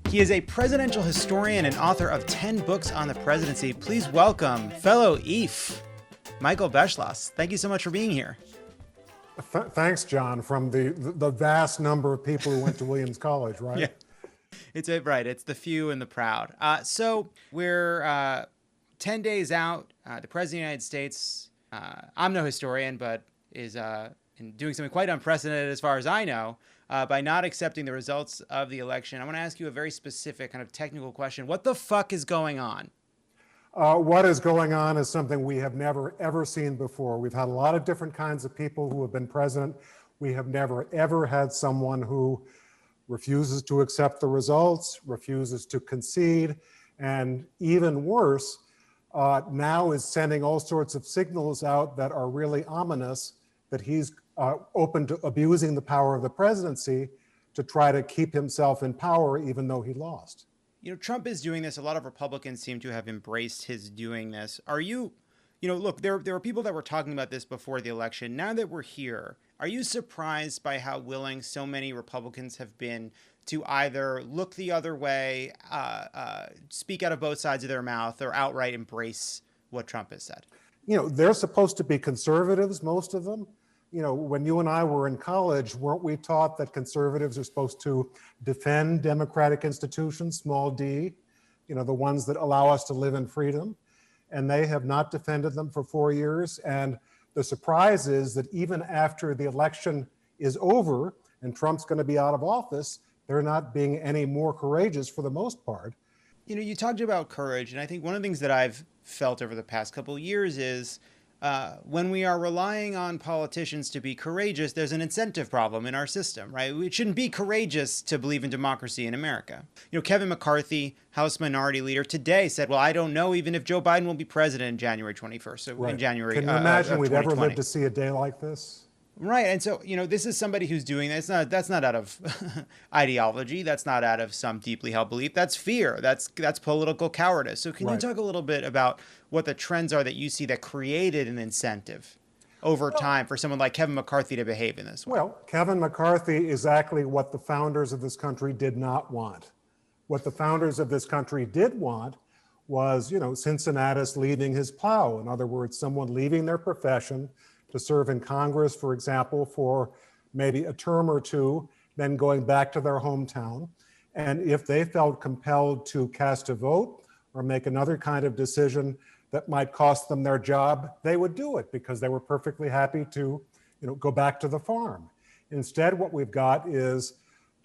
He is a presidential historian and author of 10 books on the presidency. Please welcome fellow EEF, Michael Beschloss. Thank you so much for being here. Thanks, John, from the vast number of people who went to Williams College, right? Yeah, right. It's the few and the proud. So we're 10 days out. The President of the United States, I'm no historian, but is doing something quite unprecedented as far as I know, by not accepting the results of the election. I want to ask you a very specific kind of technical question. What the fuck is going on? What is going on is something we have never, ever seen before. We've had a lot of different kinds of people who have been president. We have never, ever had someone who refuses to accept the results, refuses to concede, and even worse, now is sending all sorts of signals out that are really ominous, that he's open to abusing the power of the presidency to try to keep himself in power, even though he lost. You know, Trump is doing this. A lot of Republicans seem to have embraced his doing this. Are you, look, there were people that were talking about this before the election. Now that we're here, are you surprised by how willing so many Republicans have been to either look the other way, speak out of both sides of their mouth, or outright embrace what Trump has said? They're supposed to be conservatives, most of them. When you and I were in college, weren't we taught that conservatives are supposed to defend democratic institutions, small d, the ones that allow us to live in freedom? And they have not defended them for 4 years. And the surprise is that even after the election is over and Trump's going to be out of office, they're not being any more courageous for the most part. You talked about courage, and I think one of the things that I've felt over the past couple of years is when we are relying on politicians to be courageous, there's an incentive problem in our system, right? It shouldn't be courageous to believe in democracy in America. Kevin McCarthy, House Minority Leader, today said, well, I don't know even if Joe Biden will be president in January 21st. So right. in January Can you imagine we'd ever 2020. live to see a day like this? Right. And so, this is somebody who's doing this. That's not out of ideology. That's not out of some deeply held belief. That's fear. That's political cowardice. So can you talk a little bit about what the trends are that you see that created an incentive over time for someone like Kevin McCarthy to behave in this way? Well, Kevin McCarthy is exactly what the founders of this country did not want. What the founders of this country did want was, Cincinnatus leaving his plow. In other words, someone leaving their profession to serve in Congress, for example, for maybe a term or two, then going back to their hometown. And if they felt compelled to cast a vote or make another kind of decision that might cost them their job, they would do it because they were perfectly happy to, go back to the farm. Instead, what we've got is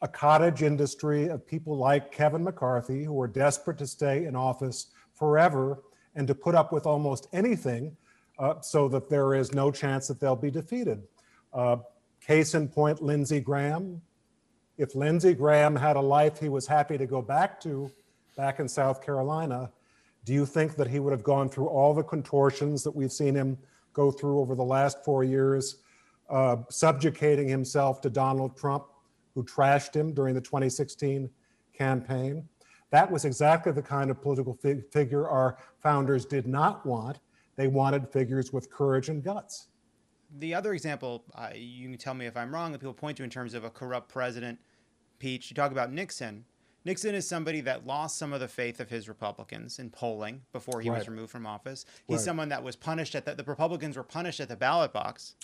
a cottage industry of people like Kevin McCarthy who are desperate to stay in office forever and to put up with almost anything so that there is no chance that they'll be defeated. Case in point, Lindsey Graham. If Lindsey Graham had a life he was happy to go back to, back in South Carolina, do you think that he would have gone through all the contortions that we've seen him go through over the last 4 years, subjugating himself to Donald Trump, who trashed him during the 2016 campaign? That was exactly the kind of political figure our founders did not want. They wanted figures with courage and guts. The other example, you can tell me if I'm wrong, that people point to in terms of a corrupt president, Pete, you talk about Nixon. Nixon is somebody that lost some of the faith of his Republicans in polling before he was removed from office. He's someone that was punished the Republicans were punished at the ballot box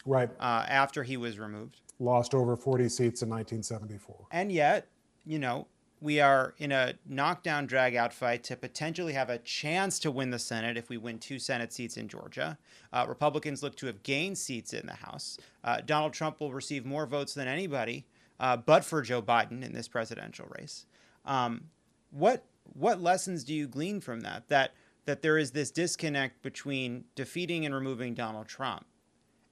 after he was removed. Lost over 40 seats in 1974. And yet, we are in a knockdown, drag-out fight to potentially have a chance to win the Senate if we win 2 Senate seats in Georgia. Republicans look to have gained seats in the House. Donald Trump will receive more votes than anybody, but for Joe Biden in this presidential race. What lessons do you glean from that? That there is this disconnect between defeating and removing Donald Trump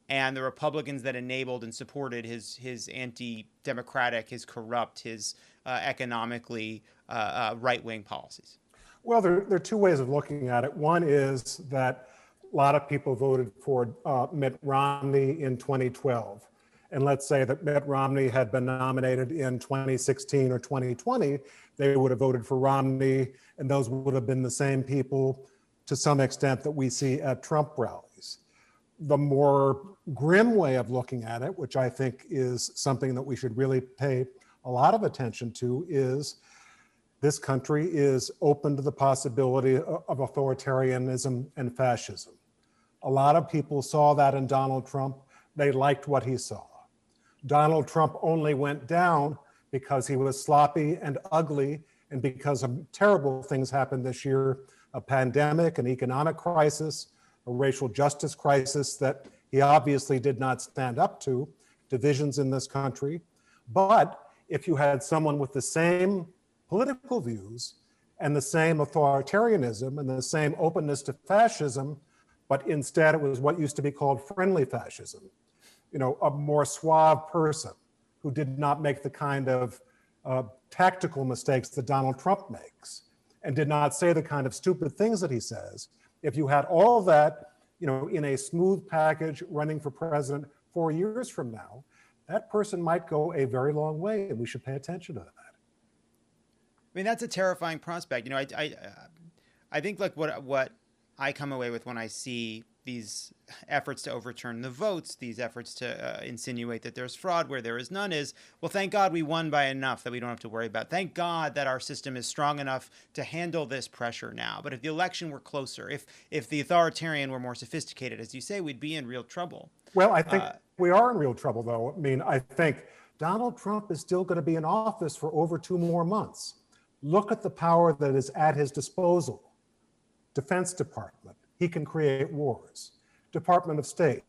and the Republicans that enabled and supported his anti-democratic, his corrupt, his economically right-wing policies? Well, there are two ways of looking at it. One is that a lot of people voted for Mitt Romney in 2012. And let's say that Mitt Romney had been nominated in 2016 or 2020, they would have voted for Romney, and those would have been the same people to some extent that we see at Trump rallies. The more grim way of looking at it, which I think is something that we should really pay a lot of attention to, is this country is open to the possibility of authoritarianism and fascism. A lot of people saw that in Donald Trump. They liked what he saw. Donald Trump only went down because he was sloppy and ugly, and because of terrible things happened this year, a pandemic, an economic crisis, a racial justice crisis that he obviously did not stand up to, divisions in this country. But if you had someone with the same political views and the same authoritarianism and the same openness to fascism, but instead it was what used to be called friendly fascism, a more suave person who did not make the kind of tactical mistakes that Donald Trump makes and did not say the kind of stupid things that he says. If you had all of that, in a smooth package running for president 4 years from now, that person might go a very long way, and we should pay attention to that. I mean, that's a terrifying prospect. I think like what I come away with when I see these efforts to overturn the votes, these efforts to insinuate that there's fraud where there is none is, well, thank God we won by enough that we don't have to worry about. Thank God that our system is strong enough to handle this pressure now. But if the election were closer, if the authoritarian were more sophisticated, as you say, we'd be in real trouble. Well, I think we are in real trouble, though. I mean, I think Donald Trump is still going to be in office for over 2 more months. Look at the power that is at his disposal. Defense Department, he can create wars. Department of State,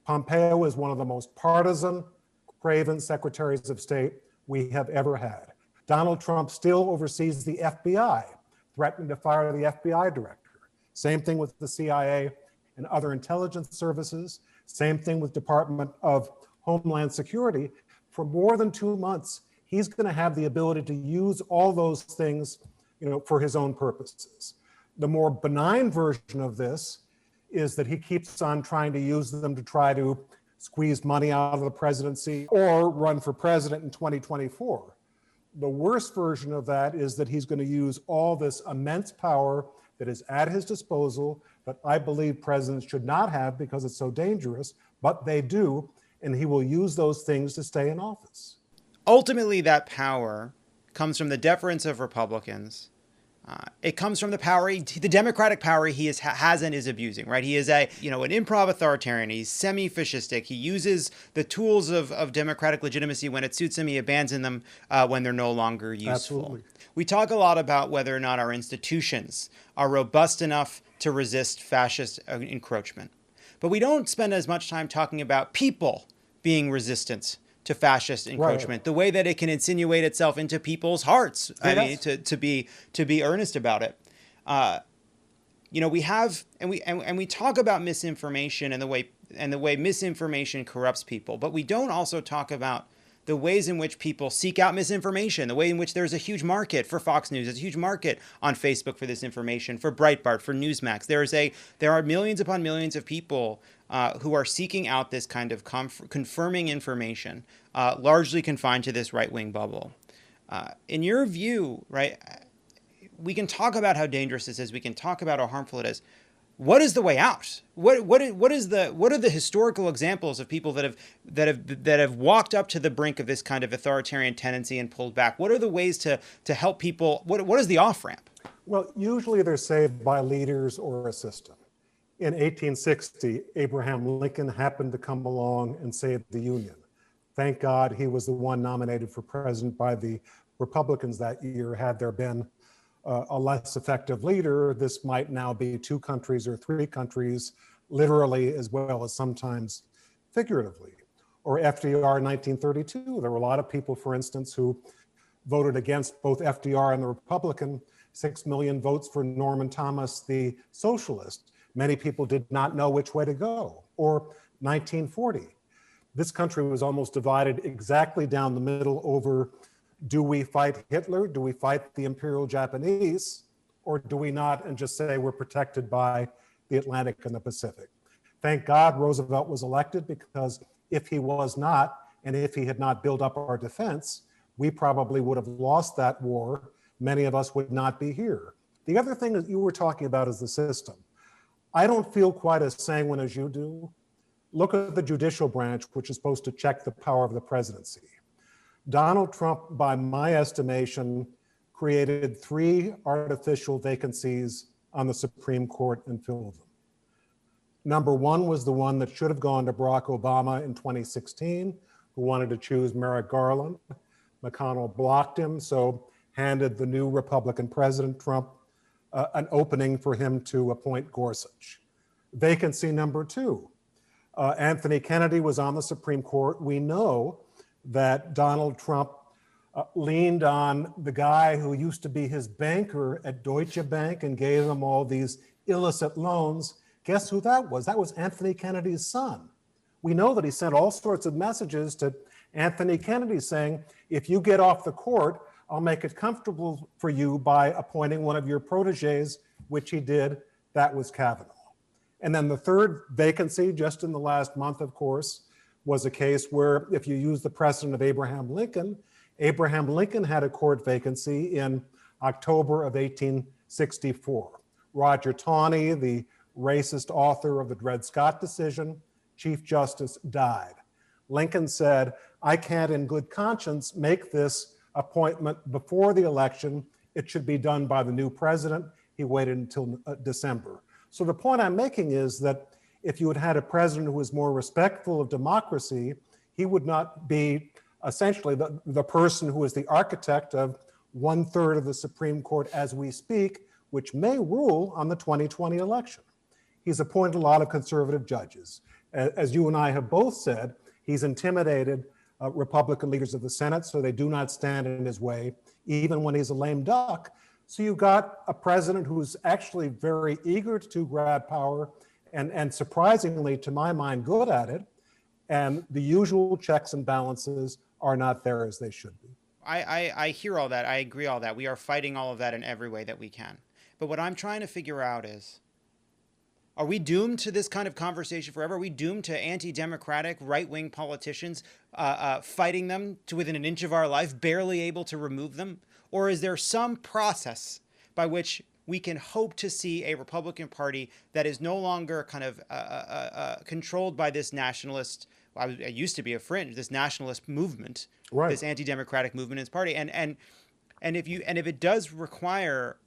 Pompeo is one of the most partisan, craven secretaries of state we have ever had. Donald Trump still oversees the FBI, threatening to fire the FBI director. Same thing with the CIA and other intelligence services. Same thing with Department of Homeland Security. For more than 2 months, he's going to have the ability to use all those things, for his own purposes. The more benign version of this is that he keeps on trying to use them to try to squeeze money out of the presidency or run for president in 2024. The worst version of that is that he's going to use all this immense power that is at his disposal that I believe presidents should not have because it's so dangerous, but they do, and he will use those things to stay in office. Ultimately, that power comes from the deference of Republicans. It comes from the power, the democratic power he has and is abusing, right? He is an improv authoritarian. He's semi-fascistic. He uses the tools of democratic legitimacy when it suits him. He abandons them when they're no longer useful. Absolutely. We talk a lot about whether or not our institutions are robust enough to resist fascist encroachment. But we don't spend as much time talking about people being resistant to fascist encroachment, right. The way that it can insinuate itself into people's hearts. Yes. I mean, to be earnest about it. We have and we talk about misinformation and the way misinformation corrupts people, but we don't also talk about the ways in which people seek out misinformation, the way in which there's a huge market for Fox News, there's a huge market on Facebook for this information, for Breitbart, for Newsmax. There are millions upon millions of people who are seeking out this kind of confirming information, largely confined to this right-wing bubble. In your view, right, we can talk about how dangerous this is. We can talk about how harmful it is. What is the way out? What are the historical examples of people that have walked up to the brink of this kind of authoritarian tendency and pulled back? What are the ways to help people? What is the off-ramp? Well, usually they're saved by leaders or a system. In 1860, Abraham Lincoln happened to come along and save the Union. Thank God he was the one nominated for president by the Republicans that year. Had there been a less effective leader, this might now be 2 countries or 3 countries, literally as well as sometimes figuratively. Or FDR in 1932, there were a lot of people, for instance, who voted against both FDR and the Republican, 6 million votes for Norman Thomas, the socialist. Many people did not know which way to go. Or 1940, this country was almost divided exactly down the middle over, do we fight Hitler? Do we fight the Imperial Japanese? Or do we not and just say we're protected by the Atlantic and the Pacific? Thank God Roosevelt was elected, because if he was not, and if he had not built up our defense, we probably would have lost that war. Many of us would not be here. The other thing that you were talking about is the system. I don't feel quite as sanguine as you do. Look at the judicial branch, which is supposed to check the power of the presidency. Donald Trump, by my estimation, created 3 artificial vacancies on the Supreme Court and filled them. Number 1 was the one that should have gone to Barack Obama in 2016, who wanted to choose Merrick Garland. McConnell blocked him, so handed the new Republican president, Trump, an opening for him to appoint Gorsuch. Vacancy number 2. Anthony Kennedy was on the Supreme Court. We know that Donald Trump leaned on the guy who used to be his banker at Deutsche Bank and gave him all these illicit loans. Guess who that was? That was Anthony Kennedy's son. We know that he sent all sorts of messages to Anthony Kennedy saying, if you get off the court, I'll make it comfortable for you by appointing one of your proteges, which he did. That was Kavanaugh. And then the third vacancy, just in the last month, of course, was a case where, if you use the precedent of Abraham Lincoln had a court vacancy in October of 1864. Roger Taney, the racist author of the Dred Scott decision, Chief Justice, died. Lincoln said, I can't in good conscience make this appointment before the election. It should be done by the new president. He waited until December. So the point I'm making is that if you had had a president who was more respectful of democracy, he would not be essentially the person who is the architect of 1/3 of the Supreme Court as we speak, which may rule on the 2020 election. He's appointed a lot of conservative judges. As you and I have both said, he's intimidated Republican leaders of the Senate, so they do not stand in his way, even when he's a lame duck. So you've got a president who's actually very eager to grab power and surprisingly, to my mind, good at it. And the usual checks and balances are not there as they should be. I hear all that. I agree all that. We are fighting all of that in every way that we can. But what I'm trying to figure out is, are we doomed to this kind of conversation forever? Are we doomed to anti-democratic right-wing politicians fighting them to within an inch of our life, barely able to remove them? Or is there some process by which we can hope to see a Republican Party that is no longer kind of controlled by this nationalist, I used to be a fringe, this nationalist movement, right, this anti-democratic movement in its party? And if it does require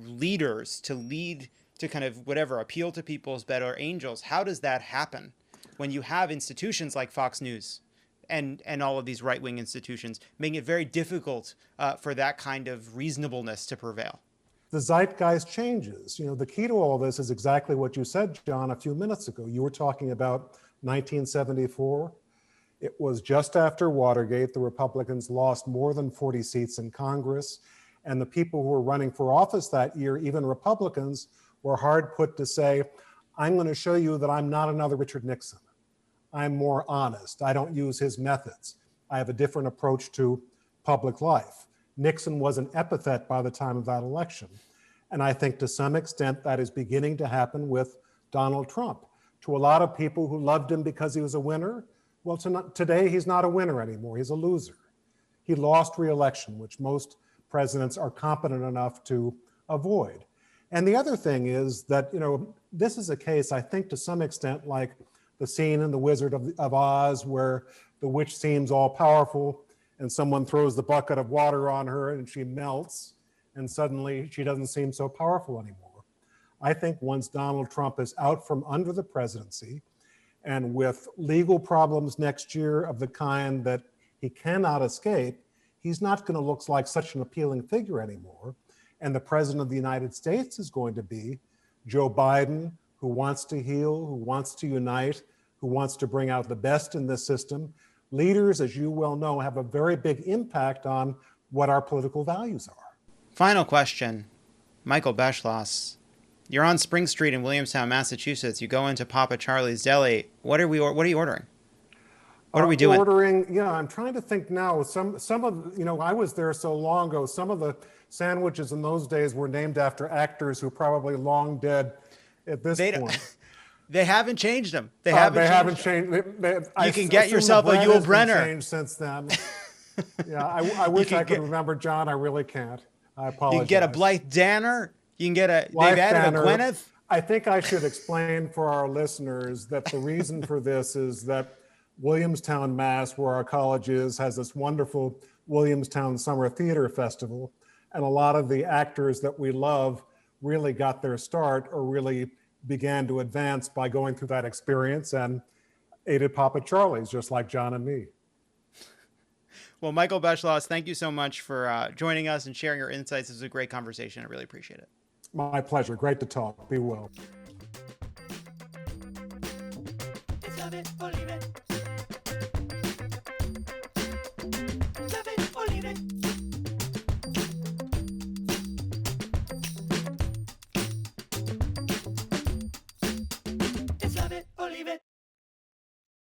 leaders to lead to kind of whatever, appeal to people's better angels, how does that happen when you have institutions like Fox News and all of these right-wing institutions making it very difficult for that kind of reasonableness to prevail? The zeitgeist changes. You know, the key to all this is exactly what you said, John, a few minutes ago. You were talking about 1974. It was just after Watergate. The Republicans lost more than 40 seats in Congress. And the people who were running for office that year, even Republicans, were hard put to say, I'm going to show you that I'm not another Richard Nixon. I'm more honest. I don't use his methods. I have a different approach to public life. Nixon was an epithet by the time of that election. And I think to some extent that is beginning to happen with Donald Trump. To a lot of people who loved him because he was a winner, well, today he's not a winner anymore. He's a loser. He lost re-election, which most presidents are competent enough to avoid. And the other thing is that, you know, this is a case, I think, to some extent like the scene in The Wizard of Oz, where the witch seems all powerful and someone throws the bucket of water on her and she melts and suddenly she doesn't seem so powerful anymore. I think once Donald Trump is out from under the presidency and with legal problems next year of the kind that he cannot escape, he's not going to look like such an appealing figure anymore. And the president of the United States is going to be Joe Biden, who wants to heal, who wants to unite, who wants to bring out the best in this system. Leaders, as you well know, have a very big impact on what our political values are. Final question. Michael Beschloss, you're on Spring Street in Williamstown, Massachusetts. You go into Papa Charlie's Deli. What are you ordering? What are we doing? I'm trying to think now. Some of, I was there so long ago. Some of the sandwiches in those days were named after actors who probably long dead at this point. They haven't changed them. They haven't changed. You can get yourself a Yul Brynner. Changed since then. Yeah, I wish I could remember, John. I really can't. I apologize. You can get a Blythe Danner. You can get a. They've added a Gwyneth. I think I should explain for our listeners that the reason for this is that Williamstown, Mass., where our college is, has this wonderful Williamstown Summer Theater Festival. And a lot of the actors that we love really got their start or really began to advance by going through that experience and aided Papa Charlie's, just like Jon and me. Well, Michael Beschloss, thank you so much for joining us and sharing your insights. This was a great conversation. I really appreciate it. My pleasure. Great to talk. Be well. Love it or leave it. Love it or leave it.